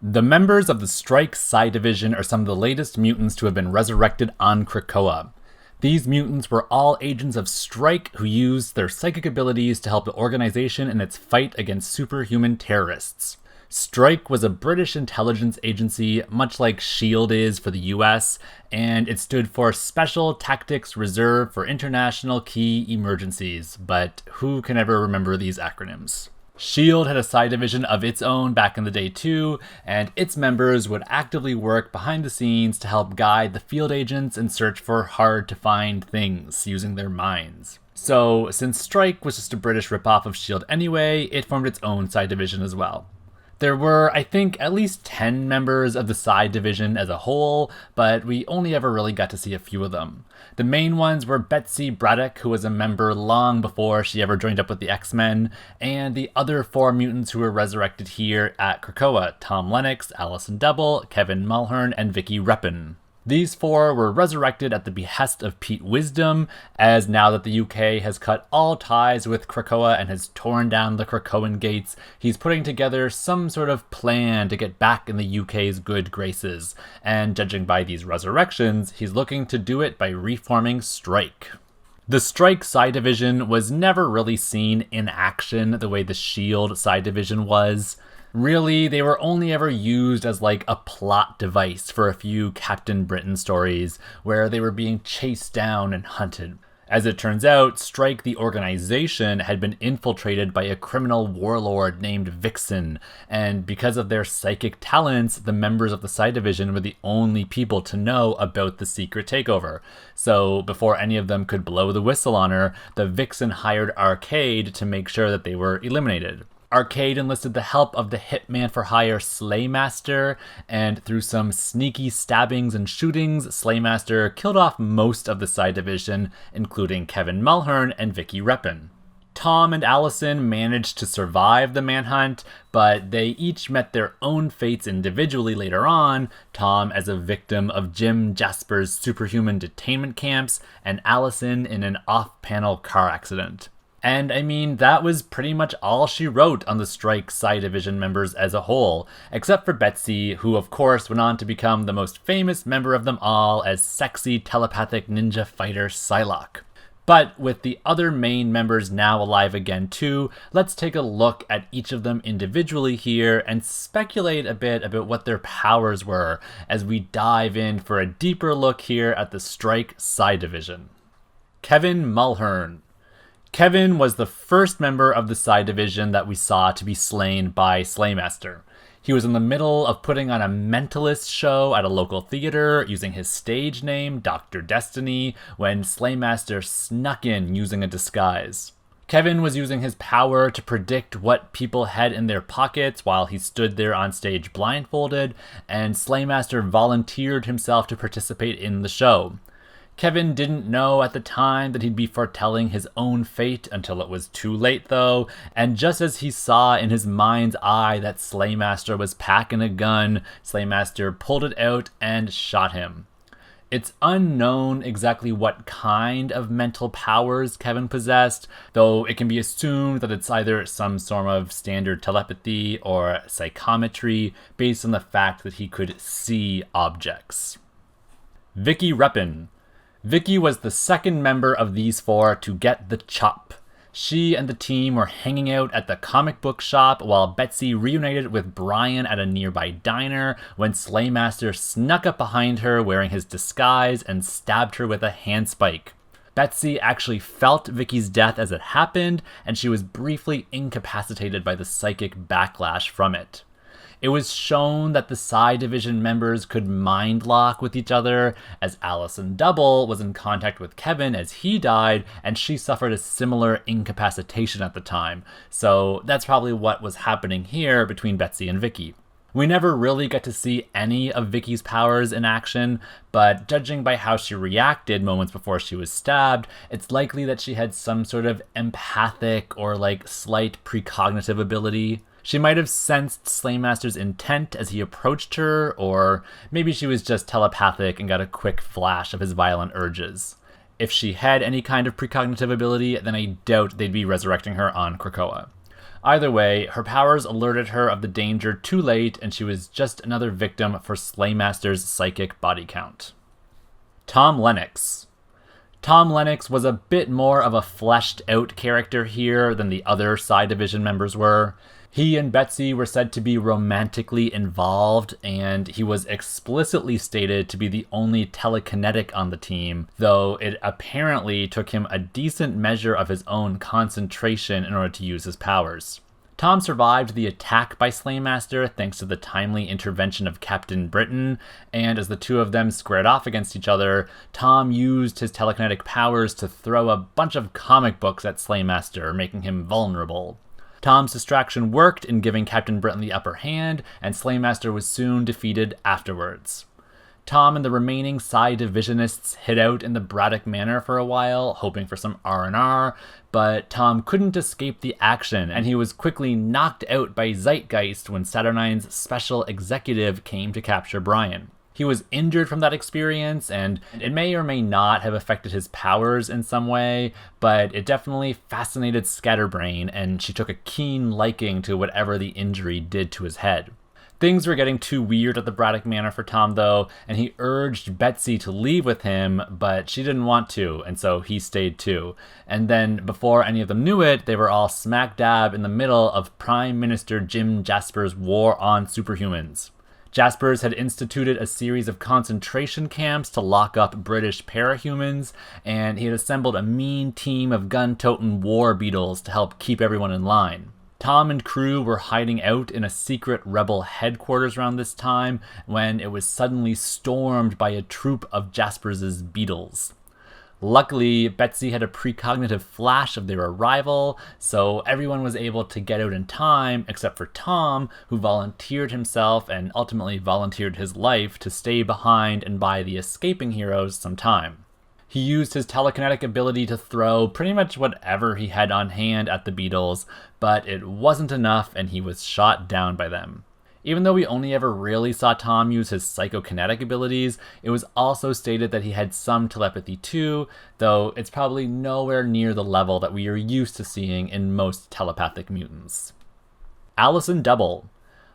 The members of the S.T.R.I.K.E Psi-Division are some of the latest mutants to have been resurrected on Krakoa. These mutants were all agents of S.T.R.I.K.E who used their psychic abilities to help the organization in its fight against superhuman terrorists. S.T.R.I.K.E was a British intelligence agency, much like S.H.I.E.L.D. is for the US, and it stood for Special Tactics Reserve for International Key Emergencies, but who can ever remember these acronyms? S.H.I.E.L.D. had a Psi-Division of its own back in the day too, and its members would actively work behind the scenes to help guide the field agents in search for hard-to-find things using their minds. So, since S.T.R.I.K.E was just a British ripoff of S.H.I.E.L.D. anyway, it formed its own Psi-Division as well. There were, I think, at least 10 members of the Psi-Division as a whole, but we only ever really got to see a few of them. The main ones were Betsy Braddock, who was a member long before she ever joined up with the X-Men, and the other 4 mutants who were resurrected here at Krakoa: Tom Lennox, Alison Double, Kevin Mulhearn, and Vicki Reppion. These 4 were resurrected at the behest of Pete Wisdom, as now that the UK has cut all ties with Krakoa and has torn down the Krakoan gates, he's putting together some sort of plan to get back in the UK's good graces, and judging by these resurrections, he's looking to do it by reforming S.T.R.I.K.E. The S.T.R.I.K.E Psi-Division was never really seen in action the way the S.H.I.E.L.D. Psi-Division was. Really, they were only ever used as like a plot device for a few Captain Britain stories where they were being chased down and hunted. As it turns out, S.T.R.I.K.E the organization had been infiltrated by a criminal warlord named Vixen, and because of their psychic talents, the members of the Psi-Division were the only people to know about the secret takeover. So before any of them could blow the whistle on her, the Vixen hired Arcade to make sure that they were eliminated. Arcade enlisted the help of the hitman-for-hire Slaymaster, and through some sneaky stabbings and shootings, Slaymaster killed off most of the Psi-Division, including Kevin Mulhearn and Vicki Reppion. Tom and Alison managed to survive the manhunt, but they each met their own fates individually later on, Tom as a victim of Jim Jasper's superhuman detainment camps, and Alison in an off-panel car accident. And I mean, that was pretty much all she wrote on the S.T.R.I.K.E Psi-Division members as a whole, except for Betsy, who of course went on to become the most famous member of them all as sexy telepathic ninja fighter Psylocke. But with the other main members now alive again too, let's take a look at each of them individually here and speculate a bit about what their powers were as we dive in for a deeper look here at the S.T.R.I.K.E Psi-Division. Kevin Mulhearn. Kevin was the first member of the Psi-Division that we saw to be slain by Slaymaster. He was in the middle of putting on a mentalist show at a local theater using his stage name, Dr. Destiny, when Slaymaster snuck in using a disguise. Kevin was using his power to predict what people had in their pockets while he stood there on stage blindfolded, and Slaymaster volunteered himself to participate in the show. Kevin didn't know at the time that he'd be foretelling his own fate until it was too late though, and just as he saw in his mind's eye that Slaymaster was packing a gun, Slaymaster pulled it out and shot him. It's unknown exactly what kind of mental powers Kevin possessed, though it can be assumed that it's either some sort of standard telepathy or psychometry based on the fact that he could see objects. Vicki Reppion. Vicki was the second member of these 4 to get the chop. She and the team were hanging out at the comic book shop while Betsy reunited with Brian at a nearby diner when Slaymaster snuck up behind her wearing his disguise and stabbed her with a handspike. Betsy actually felt Vicki's death as it happened, and she was briefly incapacitated by the psychic backlash from it. It was shown that the Psi-Division members could mind lock with each other, as Alison Double was in contact with Kevin as he died, and she suffered a similar incapacitation at the time. So that's probably what was happening here between Betsy and Vicki. We never really got to see any of Vicki's powers in action, but judging by how she reacted moments before she was stabbed, it's likely that she had some sort of empathic or slight precognitive ability. She might have sensed Slaymaster's intent as he approached her, or maybe she was just telepathic and got a quick flash of his violent urges. If she had any kind of precognitive ability, then I doubt they'd be resurrecting her on Krakoa. Either way, her powers alerted her of the danger too late, and she was just another victim for Slaymaster's psychic body count. Tom Lennox. Tom Lennox was a bit more of a fleshed out character here than the other Psi-Division members were. He and Betsy were said to be romantically involved, and he was explicitly stated to be the only telekinetic on the team, though it apparently took him a decent measure of his own concentration in order to use his powers. Tom survived the attack by Slaymaster thanks to the timely intervention of Captain Britain, and as the two of them squared off against each other, Tom used his telekinetic powers to throw a bunch of comic books at Slaymaster, making him vulnerable. Tom's distraction worked in giving Captain Britain the upper hand, and Slaymaster was soon defeated afterwards. Tom and the remaining Psi-Divisionists hid out in the Braddock Manor for a while, hoping for some R&R, but Tom couldn't escape the action, and he was quickly knocked out by Zeitgeist when Saturnine's special executive came to capture Brian. He was injured from that experience, and it may or may not have affected his powers in some way, but it definitely fascinated Scatterbrain, and she took a keen liking to whatever the injury did to his head. Things were getting too weird at the Braddock Manor for Tom, though, and he urged Betsy to leave with him, but she didn't want to, and so he stayed too. And then, before any of them knew it, they were all smack dab in the middle of Prime Minister Jim Jasper's war on superhumans. Jaspers had instituted a series of concentration camps to lock up British parahumans, and he had assembled a mean team of gun-toting war beetles to help keep everyone in line. Tom and crew were hiding out in a secret rebel headquarters around this time when it was suddenly stormed by a troop of Jaspers's beetles. Luckily, Betsy had a precognitive flash of their arrival, so everyone was able to get out in time, except for Tom, who volunteered himself and ultimately volunteered his life to stay behind and buy the escaping heroes some time. He used his telekinetic ability to throw pretty much whatever he had on hand at the beetles, but it wasn't enough and he was shot down by them. Even though we only ever really saw Tom use his psychokinetic abilities, it was also stated that he had some telepathy too, though it's probably nowhere near the level that we are used to seeing in most telepathic mutants. Alison Double.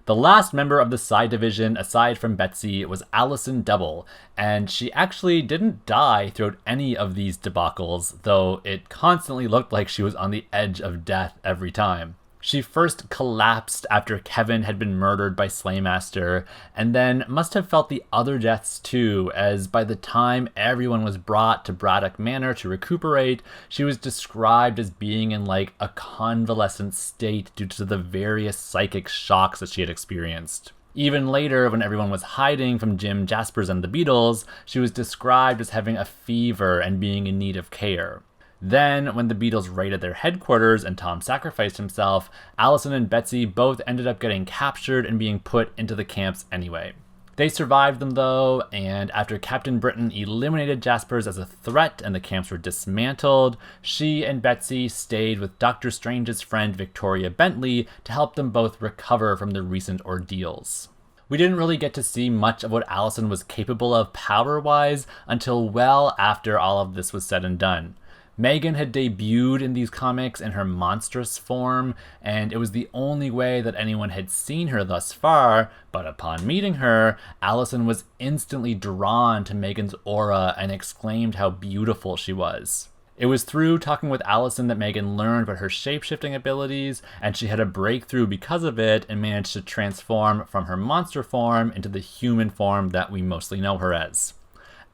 The last member of the Psi-Division, aside from Betsy, was Alison Double, and she actually didn't die throughout any of these debacles, though it constantly looked like she was on the edge of death every time. She first collapsed after Kevin had been murdered by Slaymaster, and then must have felt the other deaths too, as by the time everyone was brought to Braddock Manor to recuperate, she was described as being in like a convalescent state due to the various psychic shocks that she had experienced. Even later, when everyone was hiding from Jim Jaspers and the Beatles, she was described as having a fever and being in need of care. Then, when the Beatles raided their headquarters and Tom sacrificed himself, Alison and Betsy both ended up getting captured and being put into the camps anyway. They survived them though, and after Captain Britain eliminated Jaspers as a threat and the camps were dismantled, she and Betsy stayed with Doctor Strange's friend Victoria Bentley to help them both recover from the recent ordeals. We didn't really get to see much of what Alison was capable of power-wise until well after all of this was said and done. Megan had debuted in these comics in her monstrous form, and it was the only way that anyone had seen her thus far, but upon meeting her, Alison was instantly drawn to Megan's aura and exclaimed how beautiful she was. It was through talking with Alison that Megan learned about her shape-shifting abilities, and she had a breakthrough because of it and managed to transform from her monster form into the human form that we mostly know her as.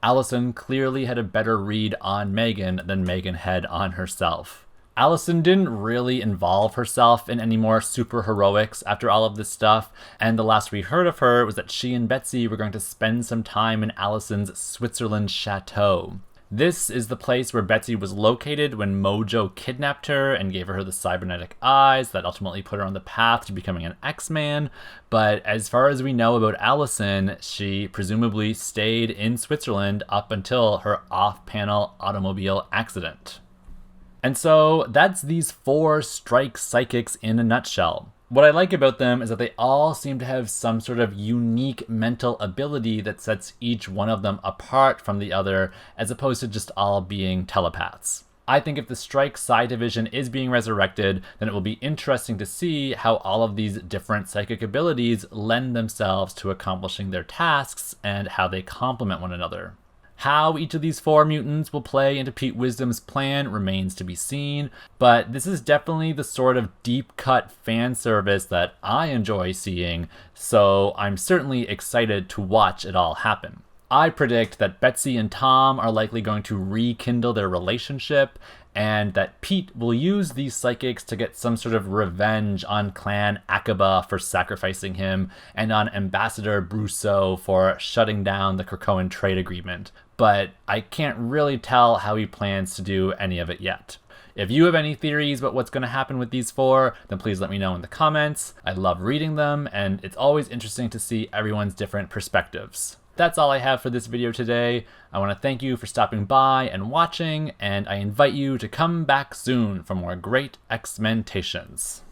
Alison clearly had a better read on Megan than Megan had on herself. Alison didn't really involve herself in any more super heroics after all of this stuff, and the last we heard of her was that she and Betsy were going to spend some time in Alison's Switzerland chateau. This is the place where Betsy was located when Mojo kidnapped her and gave her the cybernetic eyes that ultimately put her on the path to becoming an X-Man, but as far as we know about Alison, she presumably stayed in Switzerland up until her off-panel automobile accident. And so that's these 4 S.T.R.I.K.E psychics in a nutshell. What I like about them is that they all seem to have some sort of unique mental ability that sets each one of them apart from the other, as opposed to just all being telepaths. I think if the S.T.R.I.K.E Psi-Division is being resurrected, then it will be interesting to see how all of these different psychic abilities lend themselves to accomplishing their tasks and how they complement one another. How each of these 4 mutants will play into Pete Wisdom's plan remains to be seen, but this is definitely the sort of deep-cut fan service that I enjoy seeing, so I'm certainly excited to watch it all happen. I predict that Betsy and Tom are likely going to rekindle their relationship, and that Pete will use these psychics to get some sort of revenge on Clan Akaba for sacrificing him, and on Ambassador Brousseau for shutting down the Krakoan trade agreement. But I can't really tell how he plans to do any of it yet. If you have any theories about what's going to happen with these 4, then please let me know in the comments. I love reading them, and it's always interesting to see everyone's different perspectives. That's all I have for this video today. I want to thank you for stopping by and watching, and I invite you to come back soon for more great X-Mentations.